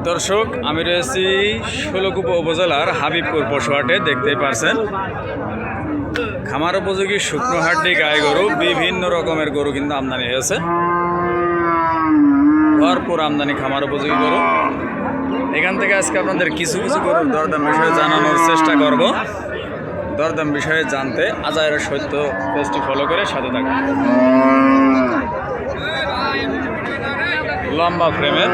দর্শক আমি রয়েছি ষোলকুপা উপজেলার হাবিবপুর পশুহাটে। দেখতেই পারছেন খামার উপযোগী শুকনো হাড্ডি গায়ে গরু, বিভিন্ন রকমের গরু কিন্তু আমদানি হয়েছে। ভরপুর আমদানি খামার উপযোগী গরু। এখান থেকে আজকে আপনাদের কিছু কিছু গরুর দরদাম বিষয়ে জানানোর চেষ্টা করব। দরদাম বিষয়ে জানতে আজায়ের সত্য পেজটি ফলো করে সাথে থাকুন। লম্বা ফ্রেমের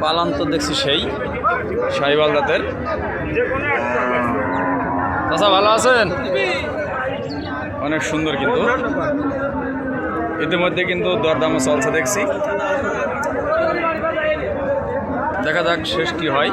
পালান তো দেখছি সেই শাহিওয়াল জাতের। চাচা ভালো আছেন? অনেক সুন্দর, কিন্তু ইতিমধ্যে কিন্তু দরদামও চলছে দেখছি। দেখা যাক শেষ কি হয়।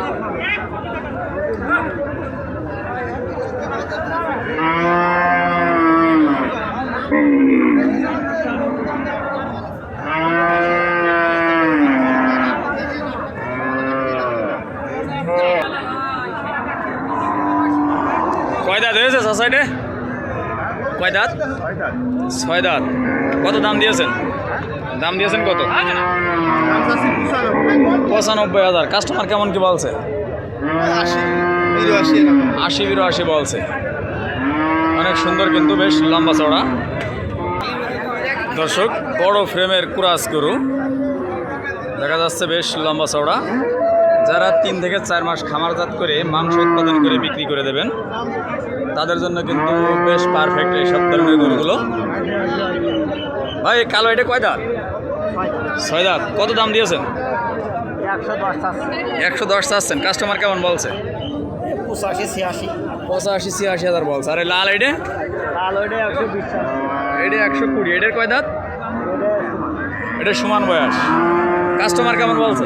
কয় দাঁত হয়েছে সোসাইটি? কয় দাঁত? 6 দাঁত। কত দাম দিয়েছেন? দাম দিয়েছেন কত? 95,000। কাস্টমার কেমন কি বলছে? 80-82 বলছে। অনেক সুন্দর, কিন্তু বেশ লম্বা চড়া। দর্শক বড় ফ্রেমের কুরাস গরু দেখা যাচ্ছে, বেশ লম্বা চওড়া। যারা 3 থেকে 4 মাস খামারজাত করে মাংস উৎপাদন করে বিক্রি করে দেবেন, তাদের জন্য কিন্তু বেশ পারফেক্ট এই সব ধরনের গরুগুলো। ভাই কালো এটা কয় দাঁত? 6 দাঁত। কত দাম দিয়েছেন? 110 চাচ্ছেন। কাস্টমার কেমন বলছে? 85-86 বলছে। আর লাল এটা? এটা 120। এটার কয় দাঁত? এটা সমান বয়স। কাস্টমার কেমন বলছে?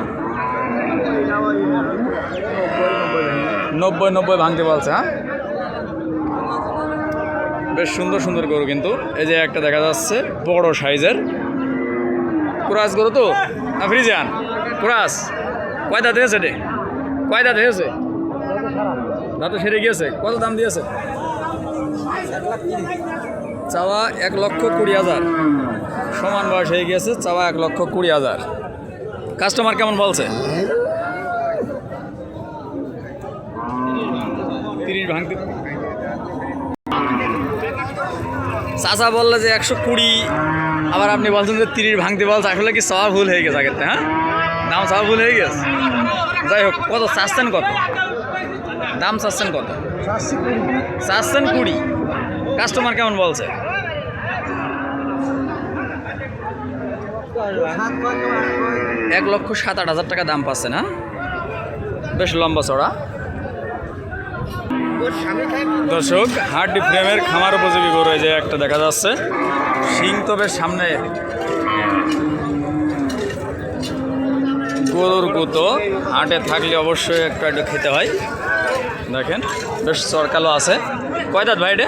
90 ভাঙতে বলছে। হ্যাঁ, বেশ সুন্দর সুন্দর গরু কিন্তু। এই যে একটা দেখা যাচ্ছে বড় সাইজের কুরাস গরু, তো না ফ্রিজিয়ান কুরাস। কয় দাঁত হয়েছে? রে কয় দাঁত হয়েছে? দাঁত সেরে গিয়েছে। কত দাম দিয়েছে? চাওয়া 1,20,000। সমান বয়স হয়ে গিয়েছে, চাওয়া 1,20,000। কাস্টমার কেমন বলছে? 30 ভাঙতে। চাচা বললে যে 120, আবার আপনি বলছেন যে 30 ভাঙতে বলছে। আসলে কি চাওয়া ভুল হয়ে গেছে আগের থেকে? হ্যাঁ, দাম চাওয়া ভুল হয়ে গেছে। যাই হোক, কত চাচ্ছেন? কত দাম চাচ্ছেন? কত চাচ্ছেন? 20। কাস্টমার কেমন বলছে? 1,07,000 টাকা দাম পাচ্ছে না? বেশ লম্বা চড়া। দর্শক হাড্ডি ফ্রেমের খামার উপযোগী গরু যে একটা দেখা যাচ্ছে। শিং তো বেশ সামনে। গরুর গুতো হাটে থাকলে অবশ্যই একটু একটু খেতে হয়। দেখেন বেশ চরকালো আছে। কয় দাঁত ভাই এটা?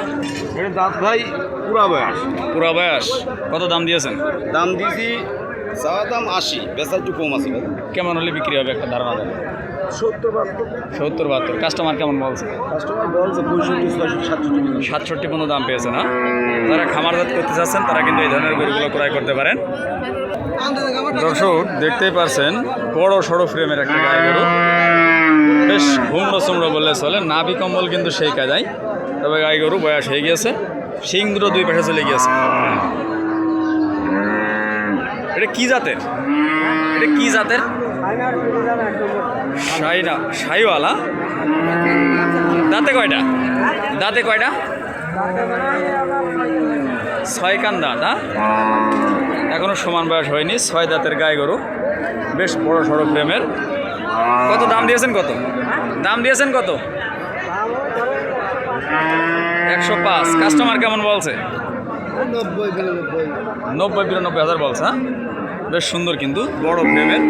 দাঁত ভাই পুরা বয়স। পুরা বয়স। কত দাম দিয়েছেন? দাম দিয়েছি চাওয়া দাম 80, বেচা একটু কম আছে। কেমন হলে বিক্রি হবে একটা ধারণা দেন? 70-72। কাস্টমার কেমন বলছে? কাস্টমার বলছে 65-67 পর্যন্ত দাম পেয়েছে না? যারা খামারজাত করতে চাচ্ছেন তারা কিন্তু এই ধরনের গরুগুলো ক্রয় করতে পারেন। দর্শক দেখতেই পারছেন বড় সড়ো ফ্রেমের একটা গায়ে গরু। বেশ হুমড়ো চুমড়ো বললে চলে, নাভি কম্বল কিন্তু সেই কাজায়। তবে গায়ে গরু বয়স হয়ে গিয়েছে, শিং দুটো 2 পাশে চলে গিয়েছে। এটা কি জাতের? এটা কি জাতের? শাহিওয়ালা। দাঁতে কয়টা? দাঁতে কয়টা? 6 কান দাঁত। হ্যাঁ, এখনো সমান বয়স হয়নি। 6 দাঁতের গায়ে গরু, বেশ বড় সড়ো ফ্রেমের। কত দাম দিয়েছেন? কত দাম দিয়েছেন? কত? 105। কাস্টমার কেমন বলছে? 90-92,000 বলছে। হ্যাঁ, বেশ সুন্দর, কিন্তু বড় ফ্রেমের।